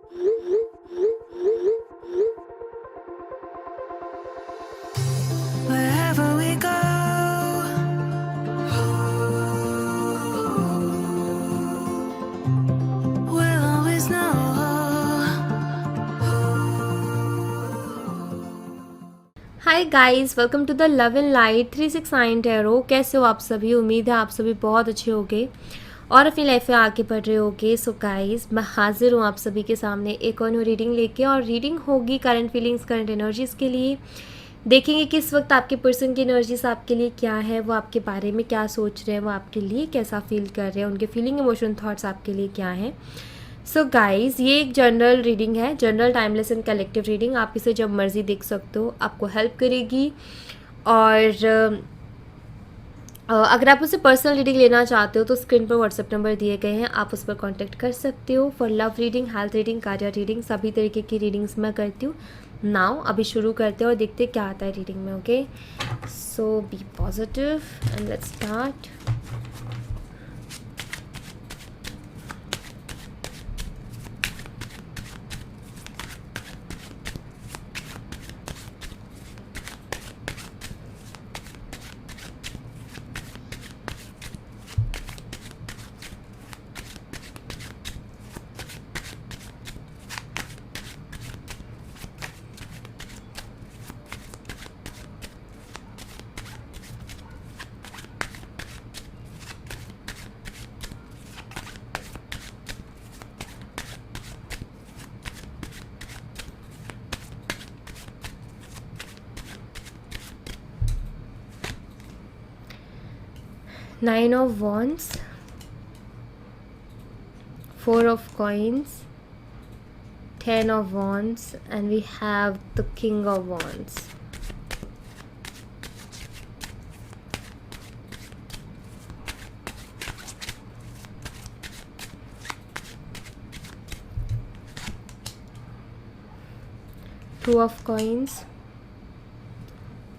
Wherever we go, we'll always know. Hi guys, welcome to the love and light 369 tarot. कैसे हो आप सभी? उम्मीद है आप सभी बहुत अच्छे होंगे और अपनी लाइफ में आगे बढ़ रहे होगे। सो गाइस, मैं हाजिर हूँ आप सभी के सामने एक और न्यू रीडिंग लेके, और रीडिंग होगी करंट फीलिंग्स, करंट एनर्जीज़ के लिए। देखेंगे कि इस वक्त आपके पर्सन की एनर्जीज आपके लिए क्या है, वो आपके बारे में क्या सोच रहे हैं, वो आपके लिए कैसा फील कर रहे हैं, उनके फीलिंग, इमोशन, थॉट्स आपके लिए क्या हैं। सो गाइज़, ये एक जनरल रीडिंग है, general timeless and collective reading. आप इसे जब मर्ज़ी देख सकते हो, आपको हेल्प करेगी। और अगर आप उसे पर्सनल रीडिंग लेना चाहते हो तो स्क्रीन पर व्हाट्सएप नंबर दिए गए हैं, आप उस पर कांटेक्ट कर सकते हो। For love reading, health reading, कार्य रीडिंग, सभी तरीके की रीडिंग्स मैं करती हूँ। नाउ अभी शुरू करते हैं और देखते हैं क्या आता है रीडिंग में। Okay, so be positive and let's start. Nine of Wands, Four of Coins, Ten of Wands, and we have the King of Wands. Two of Coins,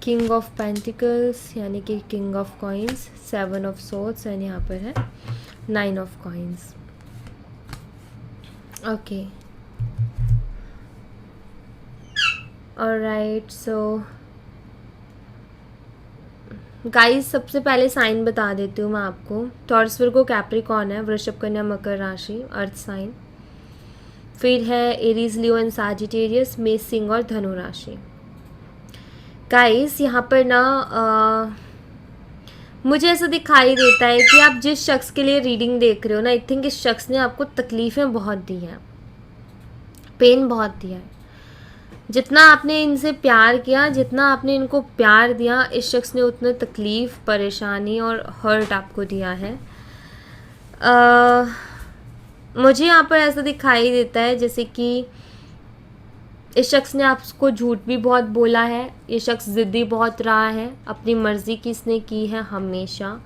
king of pentacles यानी कि king of coins, seven of swords, and यहाँ पर है nine of coins. Okay, alright. So guys, सबसे पहले sign बता देती हूँ मैं आपको। टॉरस, वर्गो, कैप्रिकॉर्न है, वृषभ, कन्या, मकर राशि, अर्थ साइन। फिर है एरीज, लियो एंड सैजिटेरियस, मेष, सिंह और धनु राशि। गाइस, यहाँ पर ना मुझे ऐसा दिखाई देता है कि आप जिस शख्स के लिए रीडिंग देख रहे हो ना, आई थिंक इस शख्स ने आपको तकलीफ़ें बहुत दी हैं, पेन बहुत दिया है। जितना आपने इनसे प्यार किया, जितना आपने इनको प्यार दिया, इस शख्स ने उतने तकलीफ़, परेशानी और हर्ट आपको दिया है। मुझे यहाँ पर ऐसा दिखाई देता है जैसे कि इस शख्स ने आपको झूठ भी बहुत बोला है। ये शख्स ज़िद्दी बहुत रहा है, अपनी मर्ज़ी की इसने की है हमेशा।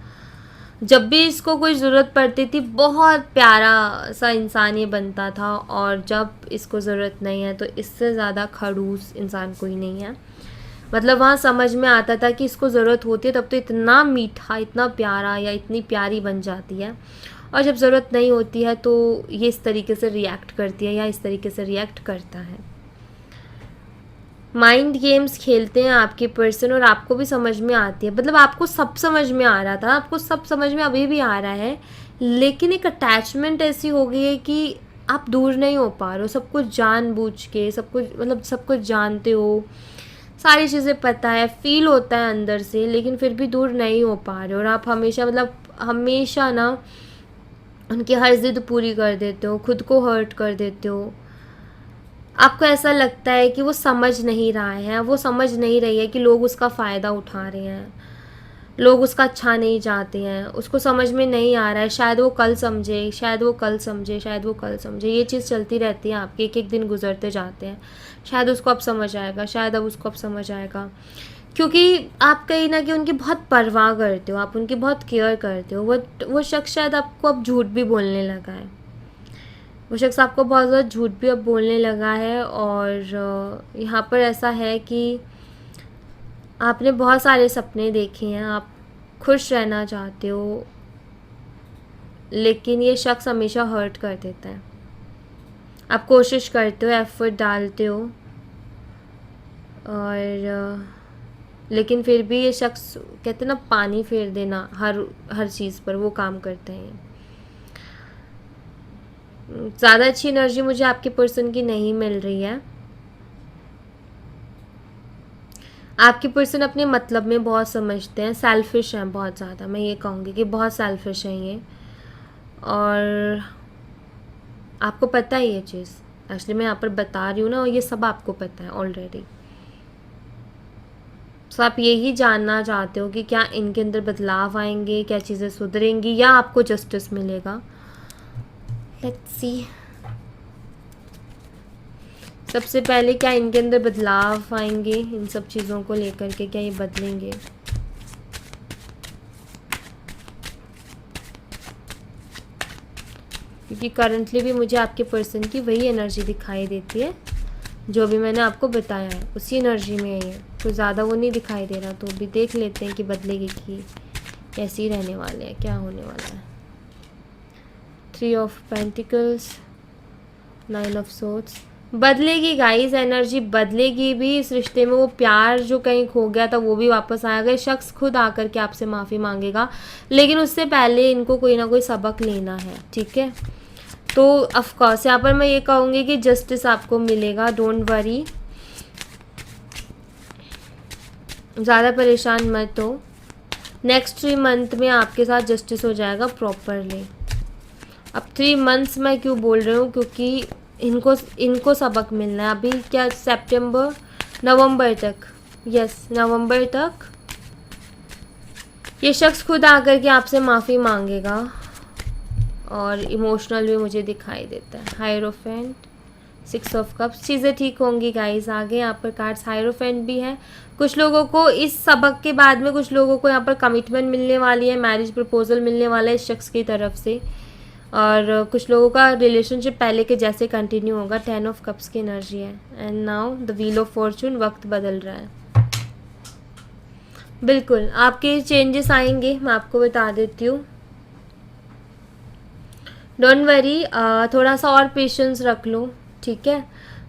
जब भी इसको कोई ज़रूरत पड़ती थी, बहुत प्यारा सा इंसान ये बनता था, और जब इसको ज़रूरत नहीं है तो इससे ज़्यादा खड़ूस इंसान कोई नहीं है। मतलब वहाँ समझ में आता था कि इसको ज़रूरत होती है तब तो इतना मीठा, इतना प्यारा या इतनी प्यारी बन जाती है, और जब ज़रूरत नहीं होती है तो ये इस तरीके से रिएक्ट करती है या इस तरीके से रिएक्ट करता है। माइंड गेम्स खेलते हैं आपके पर्सन, और आपको भी समझ में आती है। मतलब आपको सब समझ में आ रहा था, आपको सब समझ में अभी भी आ रहा है, लेकिन एक अटैचमेंट ऐसी हो गई है कि आप दूर नहीं हो पा रहे हो। सब कुछ जानबूझ के, सब कुछ, मतलब सब कुछ जानते हो, सारी चीज़ें पता है, फील होता है अंदर से, लेकिन फिर भी दूर नहीं हो पा रहे हो। और आप हमेशा, मतलब हमेशा ना उनकी हर जिद पूरी कर देते हो, खुद को हर्ट कर देते हो। आपको ऐसा लगता है कि वो समझ नहीं रहा है, वो समझ नहीं रही है कि लोग उसका फ़ायदा उठा रहे हैं, लोग उसका अच्छा नहीं चाहते हैं, उसको समझ में नहीं आ रहा है। शायद वो कल समझे, शायद वो कल समझे, शायद वो कल समझे। ये चीज़ चलती रहती है आपके, एक एक दिन गुजरते जाते हैं। शायद उसको अब समझ आएगा, शायद अब उसको अब समझ आएगा, क्योंकि आप कहीं ना कहीं उनकी बहुत परवाह करते हो, आप उनकी बहुत केयर करते हो। वो शख्स शायद आपको अब झूठ भी बोलने लगा है, वो शख्स आपको बहुत ज़्यादा झूठ भी अब बोलने लगा है। और यहाँ पर ऐसा है कि आपने बहुत सारे सपने देखे हैं, आप खुश रहना चाहते हो, लेकिन ये शख्स हमेशा हर्ट कर देता है। आप कोशिश करते हो, एफर्ट डालते हो, और लेकिन फिर भी ये शख्स कहते हैं ना पानी फेर देना हर चीज़ पर, वो काम करते हैं। ज़्यादा अच्छी एनर्जी मुझे आपके पर्सन की नहीं मिल रही है। आपके पर्सन अपने मतलब में बहुत समझते हैं, सेल्फिश हैं बहुत ज़्यादा, मैं ये कहूँगी कि बहुत सेल्फिश हैं ये। और आपको पता है ये चीज़, एक्चुअली मैं यहाँ पर बता रही हूँ ना, और ये सब आपको पता है ऑलरेडी। तो आप यही जानना चाहते हो कि क्या इनके अंदर बदलाव आएंगे, क्या चीज़ें सुधरेंगी, या आपको जस्टिस मिलेगा। Let's see. सबसे पहले क्या इनके अंदर बदलाव आएंगे, इन सब चीज़ों को लेकर के क्या ये बदलेंगे। क्योंकि करंटली भी मुझे आपके पर्सन की वही एनर्जी दिखाई देती है जो भी मैंने आपको बताया है, उसी एनर्जी में है ये, कुछ ज़्यादा वो नहीं दिखाई दे रहा। तो अभी देख लेते हैं कि बदलेगी कि कैसी रहने वाले हैं, क्या होने वाला है। 3 ऑफ पेंटिकल्स, 9 ऑफ सोर्ड्स। बदलेगी गाइस, एनर्जी बदलेगी भी इस रिश्ते में। वो प्यार जो कहीं खो गया था वो भी वापस आएगा। शख्स खुद आकर के आपसे माफ़ी मांगेगा, लेकिन उससे पहले इनको कोई ना कोई सबक लेना है, ठीक है। तो ऑफ कोर्स यहाँ पर मैं ये कहूँगी कि जस्टिस आपको मिलेगा, डोंट वरी, ज़्यादा परेशान मत हो। नेक्स्ट 3 मंथ में आपके साथ जस्टिस हो जाएगा प्रॉपरली। अब 3 मंथ्स मैं क्यों बोल रही हूँ, क्योंकि इनको सबक मिलना है। अभी क्या नवंबर तक, यस नवंबर तक ये शख्स खुद आकर के आपसे माफ़ी मांगेगा, और इमोशनल भी मुझे दिखाई देता है। हायरोफेंट, 6 ऑफ कप्स, चीज़ें ठीक होंगी गाइस। आगे यहाँ पर कार्ड्स हायरोफेंट भी है। कुछ लोगों को इस सबक के बाद में, कुछ लोगों को यहाँ पर कमिटमेंट मिलने वाली है, मैरिज प्रपोजल मिलने वाला है इस शख्स की तरफ से, और कुछ लोगों का रिलेशनशिप पहले के जैसे कंटिन्यू होगा। 10 ऑफ कप्स की एनर्जी है। And now the wheel of Fortune, वक्त बदल रहा है। बिल्कुल आपके चेंजेस आएंगे, मैं आपको बता देती हूँ, डोंट वरी। थोड़ा सा और पेशेंस रख लो, ठीक है।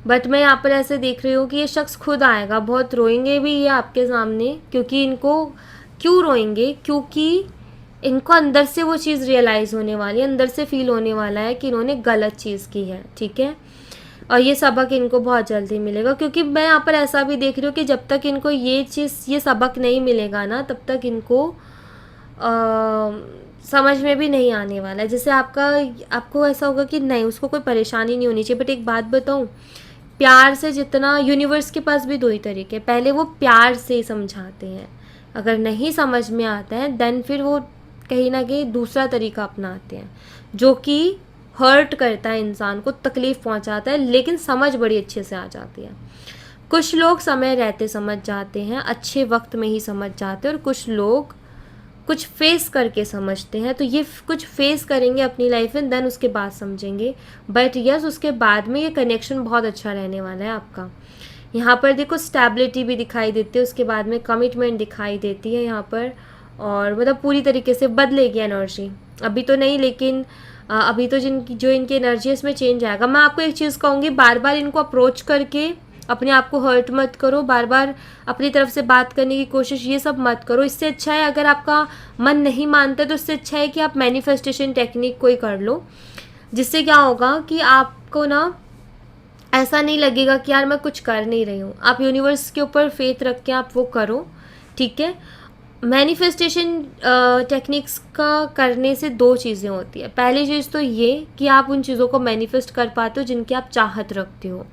बट मैं यहाँ पर ऐसे देख रही हूँ कि ये शख्स खुद आएगा, बहुत रोएंगे भी ये आपके सामने, क्योंकि इनको क्यों रोएंगे, क्योंकि इनको अंदर से वो चीज़ रियलाइज़ होने वाली है, अंदर से फील होने वाला है कि इन्होंने गलत चीज़ की है, ठीक है। और ये सबक इनको बहुत जल्दी मिलेगा, क्योंकि मैं यहाँ पर ऐसा भी देख रही हूँ कि जब तक इनको ये सबक नहीं मिलेगा ना, तब तक इनको समझ में भी नहीं आने वाला है। जैसे आपको ऐसा होगा कि नहीं, उसको कोई परेशानी नहीं होनी चाहिए। बट एक बात बताऊँ, प्यार से जितना, यूनिवर्स के पास भी 2 ही तरीके, पहले वो प्यार से समझाते हैं, अगर नहीं समझ में आता है देन फिर वो कहीं ना कहीं दूसरा तरीका अपनाते हैं, जो कि हर्ट करता है इंसान को, तकलीफ़ पहुंचाता है, लेकिन समझ बड़ी अच्छे से आ जाती है। कुछ लोग समय रहते समझ जाते हैं, अच्छे वक्त में ही समझ जाते हैं, और कुछ लोग कुछ फेस करके समझते हैं। तो ये कुछ फेस करेंगे अपनी लाइफ में, देन उसके बाद समझेंगे। बट यस, उसके बाद में ये कनेक्शन बहुत अच्छा रहने वाला है आपका। यहाँ पर देखो स्टेबिलिटी भी दिखाई देती है, उसके बाद में कमिटमेंट दिखाई देती है यहाँ पर, और मतलब पूरी तरीके से बदलेगी एनर्जी। अभी तो नहीं, लेकिन अभी तो जो इनकी एनर्जी है इसमें चेंज आएगा। मैं आपको एक चीज़ कहूँगी, बार बार इनको अप्रोच करके अपने आप को हर्ट मत करो, बार बार अपनी तरफ से बात करने की कोशिश, ये सब मत करो। इससे अच्छा है, अगर आपका मन नहीं मानता तो इससे अच्छा है कि आप मैनिफेस्टेशन टेक्निक कोई कर लो, जिससे क्या होगा कि आपको ना ऐसा नहीं लगेगा कि यार मैं कुछ कर नहीं रही हूँ। आप यूनिवर्स के ऊपर फेथ रख के आप वो करो, ठीक है। मैनिफेस्टेशन टेक्निक्स का करने से 2 चीज़ें होती है। पहली चीज़ तो ये कि आप उन चीज़ों को मैनिफेस्ट कर पाते हो जिनकी आप चाहत रखते हो।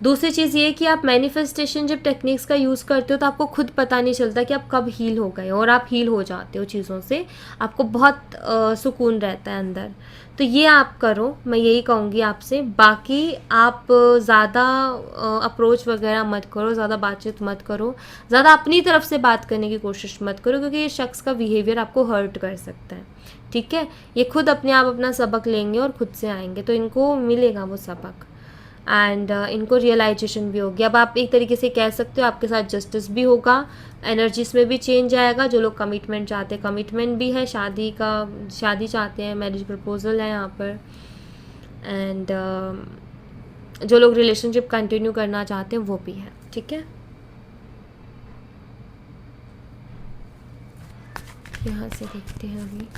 दूसरी चीज़ ये कि आप मैनिफेस्टेशन जब टेक्निक्स का यूज़ करते हो तो आपको खुद पता नहीं चलता कि आप कब हील हो गए, और आप हील हो जाते हो चीज़ों से, आपको बहुत सुकून रहता है अंदर। तो ये आप करो, मैं यही कहूँगी आपसे। बाकी आप ज़्यादा अप्रोच वगैरह मत करो, ज़्यादा बातचीत मत करो, ज़्यादा अपनी तरफ से बात करने की कोशिश मत करो, क्योंकि ये शख्स का बिहेवियर आपको हर्ट कर सकता है, ठीक है। ये खुद अपने आप अपना सबक लेंगे और खुद से आएंगे, तो इनको मिलेगा वो सबक, एंड इनको रियलाइजेशन भी होगी। अब आप एक तरीके से कह सकते हो आपके साथ जस्टिस भी होगा, एनर्जीज में भी चेंज आएगा। जो लोग कमिटमेंट चाहते हैं, कमिटमेंट भी है, शादी चाहते हैं, मैरिज प्रपोजल है यहाँ पर, एंड जो लोग रिलेशनशिप कंटिन्यू करना चाहते हैं वो भी है, ठीक है। यहाँ से देखते हैं अभी।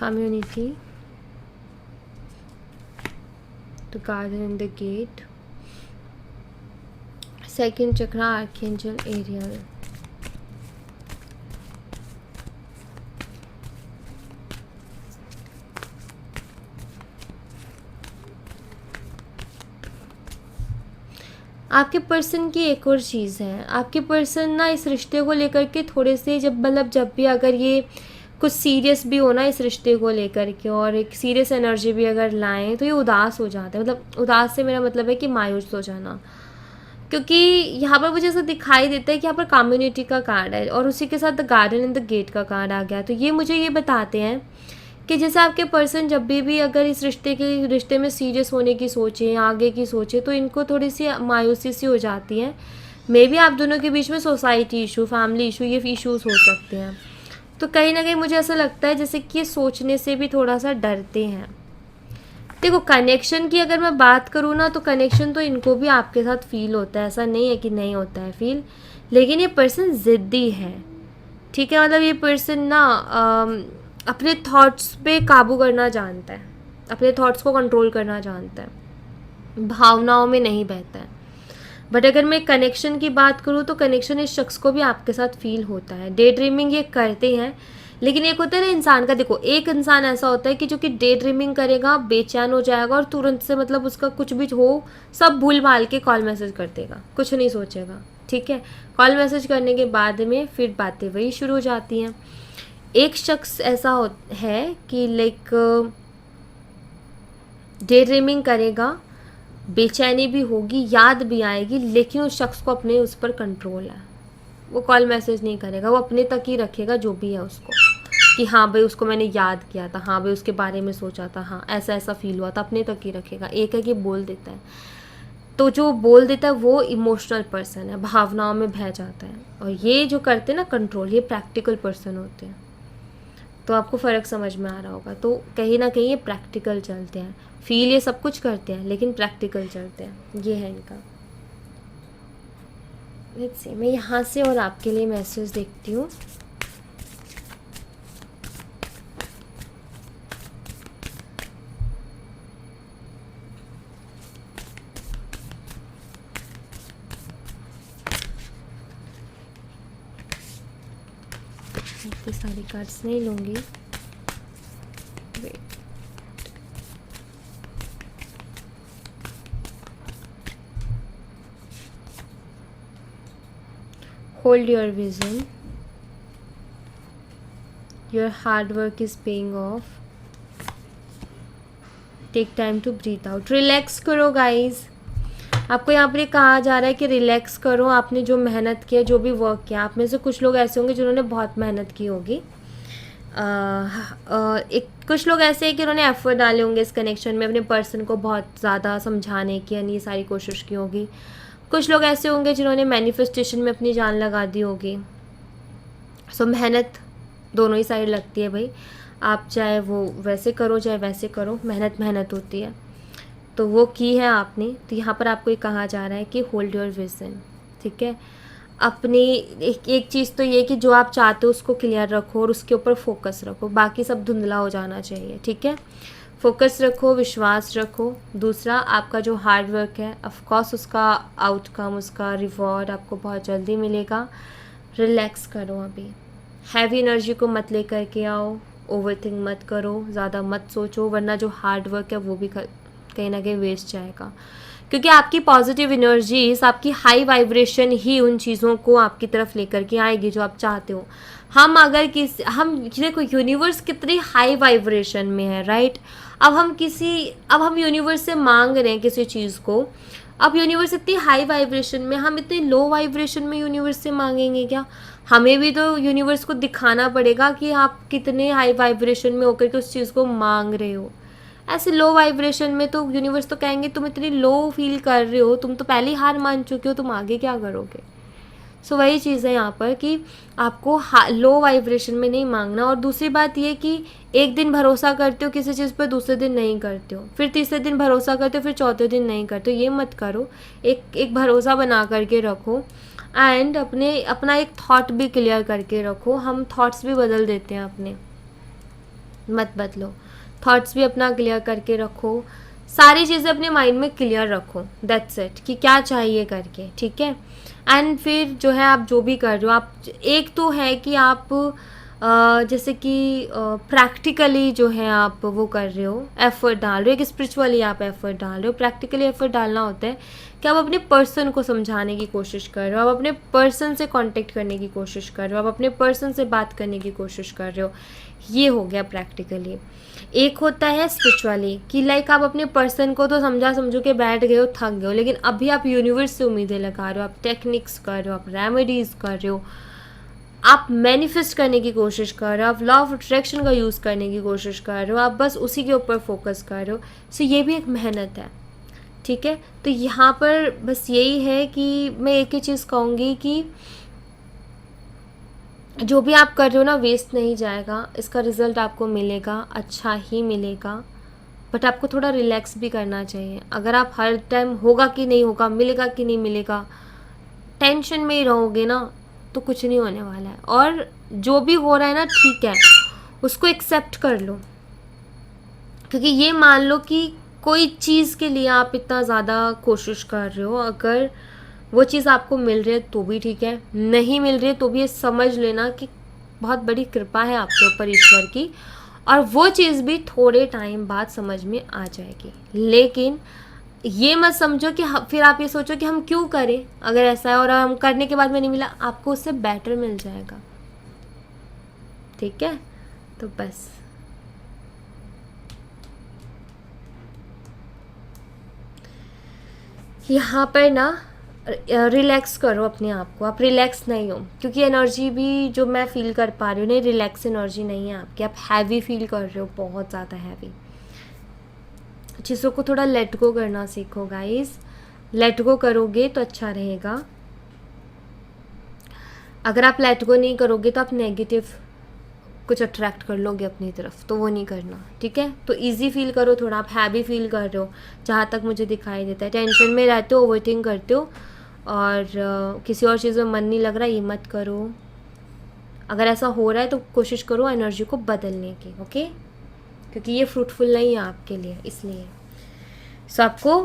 Community, the garden and the gate, second chakra, Archangel Ariel. आपके पर्सन की एक और चीज़ है, आपके पर्सन ना इस रिश्ते को लेकर के थोड़े से जब भी अगर ये कुछ सीरियस भी हो ना इस रिश्ते को लेकर के और एक सीरियस एनर्जी भी अगर लाएं तो ये उदास हो जाते हैं। मतलब उदास से मेरा मतलब है कि मायूस हो जाना, क्योंकि यहाँ पर मुझे ऐसा दिखाई देता है कि यहाँ पर कम्युनिटी का कार्ड है और उसी के साथ the garden and the gate का कार्ड आ गया। तो ये मुझे ये बताते हैं कि जैसे आपके पर्सन जब भी अगर इस रिश्ते में सीरियस होने की सोचें, आगे की सोचें, तो इनको थोड़ी सी मायूसी सी हो जाती है। मे बी आप दोनों के बीच में सोसाइटी इशू, फैमिली इशू, ये इशूज़ हो सकते हैं। तो कहीं ना कहीं मुझे ऐसा लगता है जैसे कि ये सोचने से भी थोड़ा सा डरते हैं। देखो कनेक्शन की अगर मैं बात करूँ ना, तो कनेक्शन तो इनको भी आपके साथ फील होता है, ऐसा नहीं है कि नहीं होता है फील, लेकिन ये पर्सन ज़िद्दी है, ठीक है। मतलब ये पर्सन ना अपने थॉट्स पे काबू करना जानता है, अपने थॉट्स को कंट्रोल करना जानता है, भावनाओं में नहीं बहता है। बट अगर मैं कनेक्शन की बात करूँ तो कनेक्शन इस शख्स को भी आपके साथ फील होता है। डे ड्रीमिंग ये करते हैं, लेकिन एक होता है ना इंसान का, देखो एक इंसान ऐसा होता है कि जो कि डे ड्रीमिंग करेगा, बेचैन हो जाएगा और तुरंत से मतलब उसका कुछ भी हो सब भूल भाल के कॉल मैसेज कर देगा, कुछ नहीं सोचेगा, ठीक है। कॉल मैसेज करने के बाद में फिर बातें वही शुरू हो जाती हैं। एक शख्स ऐसा है कि लाइक डे ड्रीमिंग करेगा, बेचैनी भी होगी, याद भी आएगी, लेकिन उस शख्स को अपने उस पर कंट्रोल है। वो कॉल मैसेज नहीं करेगा, वो अपने तक ही रखेगा जो भी है उसको, कि हाँ भाई उसको मैंने याद किया था, हाँ भाई उसके बारे में सोचा था, हाँ ऐसा ऐसा फील हुआ था, अपने तक ही रखेगा। एक है कि बोल देता है, तो जो बोल देता है वो इमोशनल पर्सन है, भावनाओं में बह जाता है। और ये जो करते हैं ना कंट्रोल, ये प्रैक्टिकल पर्सन होते हैं। तो आपको फ़र्क समझ में आ रहा होगा। तो कहीं ना कहीं ये प्रैक्टिकल चलते हैं, फील ये सब कुछ करते हैं लेकिन प्रैक्टिकल चलते हैं, ये है इनका। लेट्स सी, मैं यहाँ से और आपके लिए मैसेज देखती हूँ। इतनी सारी कार्ड्स नहीं लूँगी, wait. Hold your vision. Your hard work is paying off. Take time to breathe out. Relax करो गाइज। आपको यहाँ पर कहा जा रहा है कि रिलैक्स करो। आपने जो मेहनत किया, जो भी वर्क किया, आप में से कुछ लोग ऐसे होंगे जिन्होंने बहुत मेहनत की होगी। कुछ लोग ऐसे हैं कि उन्होंने एफर्ट डाले होंगे इस कनेक्शन में, अपने पर्सन को बहुत ज़्यादा समझाने की यानी ये सारी कोशिश की होगी। कुछ लोग ऐसे होंगे जिन्होंने मैनिफेस्टेशन में अपनी जान लगा दी होगी। सो मेहनत दोनों ही साइड लगती है भाई, आप चाहे वो वैसे करो चाहे वैसे करो, मेहनत होती है। तो वो की है आपने। तो यहाँ पर आपको ये कहा जा रहा है कि होल्ड योर विजन, ठीक है। अपनी एक चीज़ तो ये कि जो आप चाहते हो उसको क्लियर रखो और उसके ऊपर फोकस रखो, बाकी सब धुंधला हो जाना चाहिए, ठीक है। फोकस रखो, विश्वास रखो। दूसरा, आपका जो हार्ड वर्क है ऑफकोर्स उसका आउटकम, उसका रिवॉर्ड आपको बहुत जल्दी मिलेगा। रिलैक्स करो अभी, हैवी एनर्जी को मत लेकर के आओ, ओवरथिंक मत करो, ज़्यादा मत सोचो, वरना जो हार्ड वर्क है वो भी कहीं ना कहीं वेस्ट जाएगा, क्योंकि आपकी पॉजिटिव एनर्जीज, आपकी हाई वाइब्रेशन ही उन चीज़ों को आपकी तरफ लेकर के आएगी जो आप चाहते हो। हम अगर हम देखो यूनिवर्स कितनी हाई वाइब्रेशन में है, राइट। अब हम यूनिवर्स से मांग रहे हैं किसी चीज़ को। अब यूनिवर्स इतनी हाई वाइब्रेशन में, हम इतनी लो वाइब्रेशन में यूनिवर्स से मांगेंगे क्या? हमें भी तो यूनिवर्स को दिखाना पड़ेगा कि आप कितने हाई वाइब्रेशन में होकर के उस चीज़ को मांग रहे हो। ऐसे लो वाइब्रेशन में तो यूनिवर्स तो कहेंगे तुम इतनी लो फील कर रहे हो, तुम तो पहले ही हार मान चुके हो, तुम आगे क्या करोगे। सो वही चीज़ है यहाँ पर कि आपको लो वाइब्रेशन में नहीं मांगना। और दूसरी बात ये कि एक दिन भरोसा करते हो किसी चीज़ पर, दूसरे दिन नहीं करते हो, फिर तीसरे दिन भरोसा करते हो, फिर चौथे दिन नहीं करते हो। ये मत करो। एक भरोसा बना करके रखो एंड अपना एक थॉट भी क्लियर करके रखो। हम थॉट्स भी बदल देते हैं अपने, मत बदलो। थॉट्स भी अपना क्लियर करके रखो, सारी चीज़ें अपने माइंड में क्लियर रखो, दैट्स इट, कि क्या चाहिए करके, ठीक है। एंड फिर जो है आप जो भी कर रहे हो, आप एक तो है कि आप जैसे कि प्रैक्टिकली जो है आप वो कर रहे हो, एफर्ट डाल रहे हो, एक स्पिरिचुअली आप एफर्ट डाल रहे हो। प्रैक्टिकली एफर्ट डालना होता है कि आप अपने पर्सन को समझाने की कोशिश कर रहे हो, आप अपने पर्सन से कांटेक्ट करने की कोशिश कर रहे हो, आप अपने पर्सन से बात करने की कोशिश कर रहे हो। ये हो गया प्रैक्टिकली। एक होता है स्पिरिचुअली कि लाइक आप अपने पर्सन को तो समझो के बैठ गए हो, थक गए हो, लेकिन अभी आप यूनिवर्स से उम्मीदें लगा रहे हो, आप टेक्निक्स कर रहे हो, आप रेमेडीज़ कर रहे हो, आप मैनिफेस्ट करने की कोशिश कर रहे हो, आप लॉ ऑफ अट्रैक्शन का यूज़ करने की कोशिश कर रहे हो, आप बस उसी के ऊपर फोकस कर रहे हो। सो ये भी एक मेहनत है, ठीक है। तो यहाँ पर बस यही है कि मैं एक ही चीज़ कहूँगी कि जो भी आप कर रहे हो ना, वेस्ट नहीं जाएगा, इसका रिज़ल्ट आपको मिलेगा, अच्छा ही मिलेगा। बट आपको थोड़ा रिलैक्स भी करना चाहिए। अगर आप हर टाइम होगा कि नहीं होगा, मिलेगा कि नहीं मिलेगा, टेंशन में ही रहोगे ना, तो कुछ नहीं होने वाला है। और जो भी हो रहा है ना, ठीक है, उसको एक्सेप्ट कर लो। क्योंकि ये मान लो कि कोई चीज़ के लिए आप इतना ज़्यादा कोशिश कर रहे हो, अगर वो चीज़ आपको मिल रही है तो भी ठीक है, नहीं मिल रही है तो भी ये समझ लेना कि बहुत बड़ी कृपा है आपके ऊपर ईश्वर की, और वो चीज़ भी थोड़े टाइम बाद समझ में आ जाएगी। लेकिन ये मत समझो कि फिर आप ये सोचो कि हम क्यों करें अगर ऐसा है, और हम करने के बाद में नहीं मिला, आपको उससे बेटर मिल जाएगा, ठीक है। तो बस यहाँ पर ना रिलैक्स करो अपने आप को। आप रिलैक्स नहीं हो, क्योंकि एनर्जी भी जो मैं फील कर पा रही हूँ नहीं, रिलैक्स एनर्जी नहीं है आपकी। आप हैवी फील कर रहे हो, बहुत ज़्यादा हैवी। चीज़ों को थोड़ा लेट गो करना सीखो गाइस। लेट गो करोगे तो अच्छा रहेगा। अगर आप लेट गो नहीं करोगे तो आप नेगेटिव कुछ अट्रैक्ट कर लोगे अपनी तरफ, तो वो नहीं करना, ठीक है। तो इजी फील करो थोड़ा। आप हैवी फील कर रहे हो जहाँ तक मुझे दिखाई देता है, टेंशन में रहते हो, ओवरथिंक करते हो, और किसी और चीज़ में मन नहीं लग रहा, ये मत करो। अगर ऐसा हो रहा है तो कोशिश करो एनर्जी को बदलने की, ओके, क्योंकि ये फ्रूटफुल नहीं है आपके लिए। इसलिए सो आपको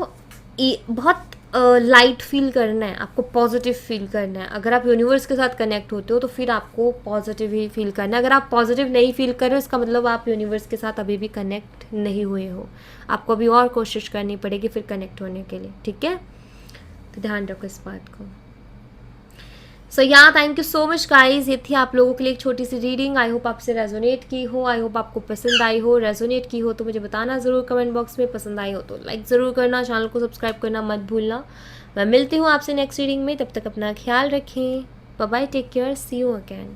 बहुत लाइट फील करना है, आपको पॉजिटिव फील करना है। अगर आप यूनिवर्स के साथ कनेक्ट होते हो तो फिर आपको पॉजिटिव ही फील करना है। अगर आप पॉजिटिव नहीं फील कर रहे हो, इसका मतलब आप यूनिवर्स के साथ अभी भी कनेक्ट नहीं हुए हो। आपको अभी और कोशिश करनी पड़ेगी फिर कनेक्ट होने के लिए, ठीक है। तो ध्यान रखो इस बात को। सो या thank you so much guys. ये थी आप लोगों के लिए एक छोटी सी रीडिंग। आई होप आपसे रेजोनेट की हो, आई होप आपको पसंद आई हो। रेजोनेट की हो तो मुझे बताना ज़रूर कमेंट बॉक्स में, पसंद आई हो तो लाइक ज़रूर करना, चैनल को सब्सक्राइब करना मत भूलना। मैं मिलती हूँ आपसे नेक्स्ट रीडिंग में, तब तक अपना ख्याल रखें। Bye bye, take care, see you again.